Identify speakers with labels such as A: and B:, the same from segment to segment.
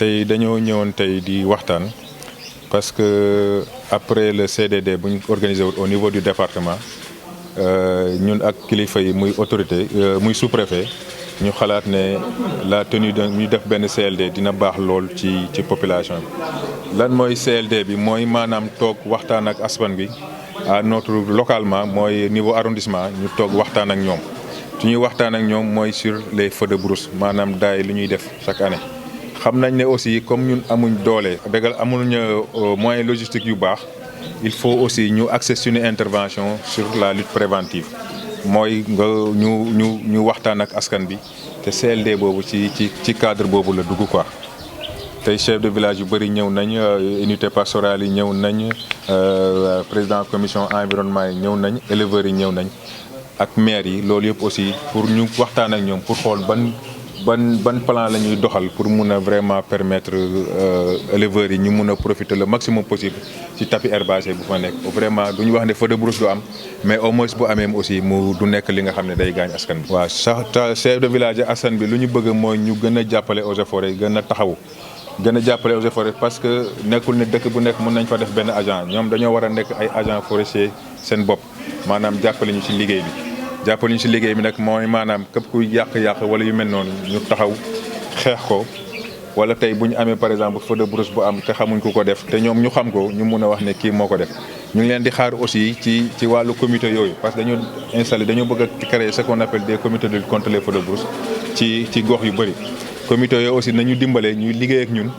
A: tey dañoo ñëwoon tey di waxtaan parce que après le CDD bu ñu organisé au niveau du département ñun ak kilifa yi muy autorité muy sous-préfet ñu xalaat ne la tenue de ñu def benn CLD dina baax lool ci population bi. lan mooy CLD bi mooy maanaam toog waxtaan ak askan bi à notre localement mooy niveau arrondissement ñu toog waxtaan ak ñoom. su ñuy waxtaan ak ñoom mooy sur les feux de brousse maanaam daay li ñuy def chaque année. xam nañ ne aussi comme ñun amuñ doole dëggal amuñ moyen logistique yu baax il faut aussi ñu axer suñu intervention sur la lutte préventive mooy nga ñu waxtaan ak askan bi te CLD boobu ci cadre boobu la dugg quoi. tey chef de village yu bëri ñëw nañ unité pastorale yi ñëw nañ président commission environnement yi ñëw nañ éleveurs yi ñëw nañ ak maire yi loolu yëpp aussi pour ñu waxtaan ak ñoom pour xool ban plan la ñuy doxal pour mun a vraiment permettre éleveurs yi ñu mun a profiter le maximum possible ci tapis herbacé bu fa nekk vraiment du ñu wax ne feu de brousse du am mais au moins bu amee aussi mu du nekk li nga xam ne day gaañ askan bi. waaw chef de village askan bi lu ñu bëgg mooy ñu gën a jàppale eaux et forêts gën a taxawu gën a jàppale eaux et forêts parce que nekkul ne dëkk bu nekk mën nañ fa def benn agent ñoom dañoo war a nekk ay agent forestier seen bopp maanaam jàppale ñu ci liggéey bi. jàppale ñu si liggéey bi nag mooy maanaam képp kuy yàq wala yu mel noonu ñu taxaw xeex ko wala tey bu ñu amee par exemple feu de brousse bu am te xamuñ ku ko def te ñoom ñu xam ko ñu mun a wax ne kii moo ko def. ñu ngi leen di xaar aussi ci wàllu comité yooyu parce que dañoo bëgg a créer ce qu'on appelle des comités de lutte contre les feux de brousse ci gox yu bëri. comité yooyu aussi nañu dimbale ñuy liggéey ak ñun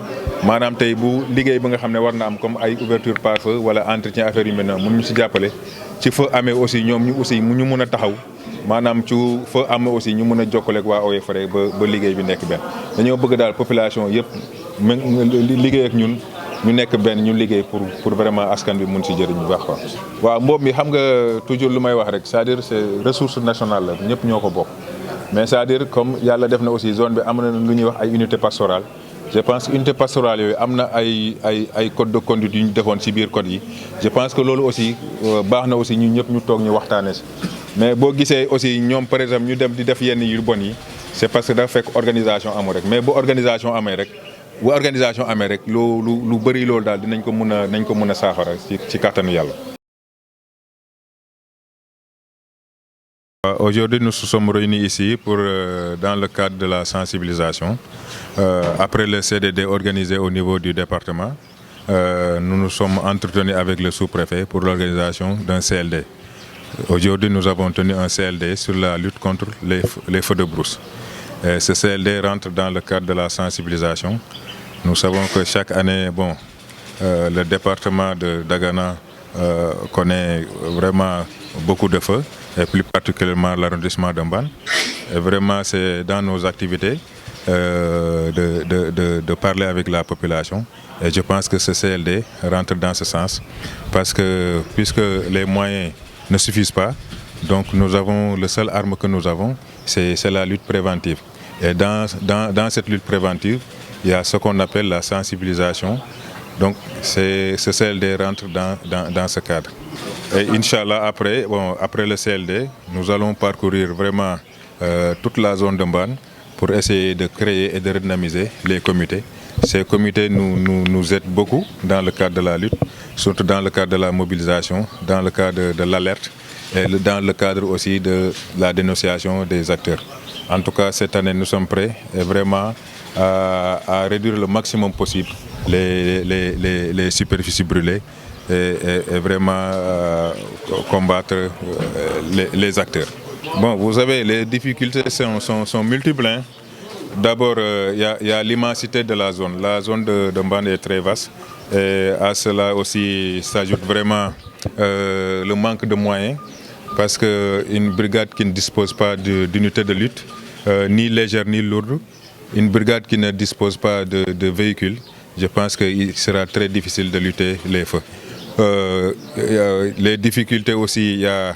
A: maanaam tey bu liggéey bi nga xam ne war na am comme ay ouverture par feu wala entretien affaire yu mel noonu mun ñu si jàppale ci feu amee aussi ñoom ñu aussi mu ñu mun a taxaw. maanaam ci fa am aussi ñu mën a jokkaleeg waa Eaux et Forêts ba liggéey bi nekk benn dañoo bëgg daal population yëpp liggéey ak ñun ñu nekk benn ñu liggéey pour vraiment askan bi mun si jëriñ bu baax quoi. waaw mboob mi xam nga toujours lu may wax rek c'est-à-dire c'est ressource nationale la ñëpp ñoo ko bokk mais c'est-à-dire comme yàlla def na aussi zone bi am na lu ñuy wax ay unité pastorale je pense que unité pastorale yooyu am na ay code de conduite yu ñu defoon ci biir code yi je pense que loolu aussi baax na aussi ñun ñëpp ñu toog ñu waxtaanee si. mais boo gisee aussi ñoom par exemple ñu dem di def yenn yu bon yi c'est parce que dafa fekk organisation amul rek mais bu organisation amee rek lu bëri loolu daal nañ ko mën a saafara ci kàttanu yàlla. Aujourd'hui, nous nous sommes réunis ici pour dans le cadre de la sensibilisation après le CDD organisé au niveau du département. Nous nous sommes entretenus avec le sous-préfet pour l'organisation d'un CLD. Aujourd'hui, nous avons tenu un CLD sur la lutte contre les feux de brousse. Ce CLD rentre dans le cadre de la sensibilisation. Nous savons que chaque année, le département de Dagana connaît vraiment beaucoup de feux, et plus particulièrement l'arrondissement de Mbane. Et vraiment, c'est dans nos activités de parler avec la population. Et je pense que ce CLD rentre dans ce sens, parce que puisque les moyens ne suffisent pas. Donc nous avons le seul arme que nous avons, c'est la lutte préventive. Et dans cette lutte préventive, il y a ce qu'on appelle la sensibilisation. Donc ce CLD rentre dans ce cadre. Et Inch'Allah, après le CLD, nous allons parcourir vraiment toute la zone de Mbane pour essayer de créer et de redynamiser les comités. Ces comités nous aident beaucoup dans le cadre de la lutte, surtout dans le cadre de la mobilisation, dans le cadre de l'alerte et dans le cadre aussi de la dénonciation des acteurs. En tout cas, cette année, nous sommes prêts et vraiment à réduire le maximum possible les superficies brûlées et vraiment combattre les acteurs. Bon, vous savez, les difficultés sont multiples. Hein. D'abord, il y a l'immensité de la zone. La zone de Mbane est très vaste. Et à cela aussi s'ajoute vraiment le manque de moyens. Parce qu'une brigade qui ne dispose pas d'unité de lutte, ni légère ni lourde, une brigade qui ne dispose pas de véhicules, je pense qu'il sera très difficile de lutter les feux. Les difficultés aussi, il y a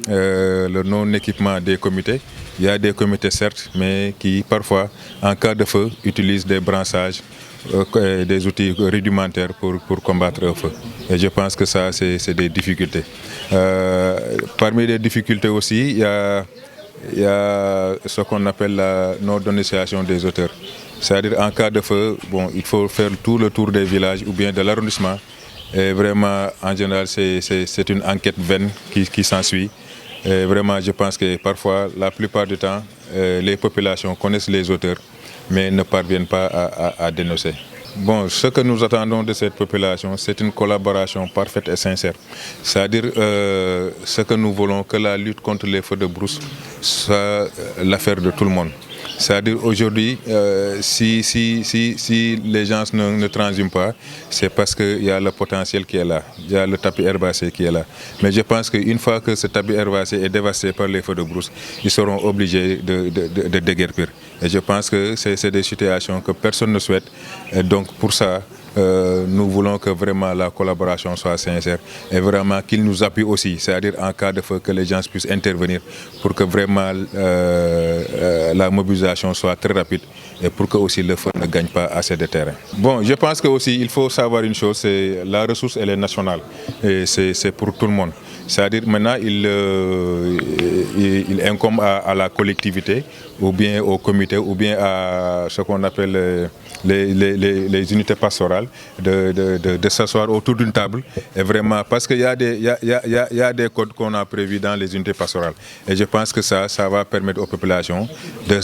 A: le non-équipement des comités. Il y a des comités certes, mais qui parfois, en cas de feu, utilisent des branchages, des outils rudimentaires pour combattre un feu. Et je pense que ça, c'est des difficultés. Parmi les difficultés aussi, il y a ce qu'on appelle la non-dénonciation des auteurs. C'est-à-dire en cas de feu, bon, il faut faire tout le tour des villages ou bien de l'arrondissement. Et vraiment, en général, c'est une enquête vaine qui s'ensuit. Et vraiment, je pense que parfois, la plupart du temps, les populations connaissent les auteurs, mais ne parviennent pas à dénoncer. Bon, ce que nous attendons de cette population, c'est une collaboration parfaite et sincère. C'est-à-dire ce que nous voulons, que la lutte contre les feux de brousse soit l'affaire de tout le monde. C'est-à-dire aujourd'hui, si les gens ne transhument pas, c'est parce qu'il y a le potentiel qui est là, il y a le tapis herbacé qui est là. Mais je pense qu'une fois que ce tapis herbacé est dévasté par les feux de brousse, ils seront obligés de déguerpir. Et je pense que c'est des situations que personne ne souhaite. Et donc pour ça, nous voulons que vraiment la collaboration soit sincère et vraiment qu'ils nous appuient aussi, c'est-à-dire en cas de feu que les gens puissent intervenir pour que vraiment la mobilisation soit très rapide et pour que aussi le feu ne gagne pas assez de terrain. Bon, je pense que aussi il faut savoir une chose, c'est la ressource elle est nationale et c'est pour tout le monde. C'est-à-dire maintenant il incombe à la collectivité ou bien au comité ou bien à ce qu'on appelle les unités pastorales de s'asseoir autour d'une table et vraiment parce qu'il y a des codes qu'on a prévus dans les unités pastorales et je pense que ça va permettre aux populations de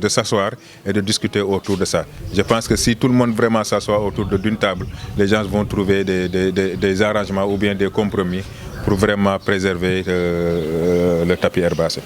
A: s'asseoir et de discuter autour de ça. Je pense que si tout le monde vraiment s'assoit autour d'une table, les gens vont trouver des arrangements ou bien des compromis pour vraiment préserver le tapis herbacé.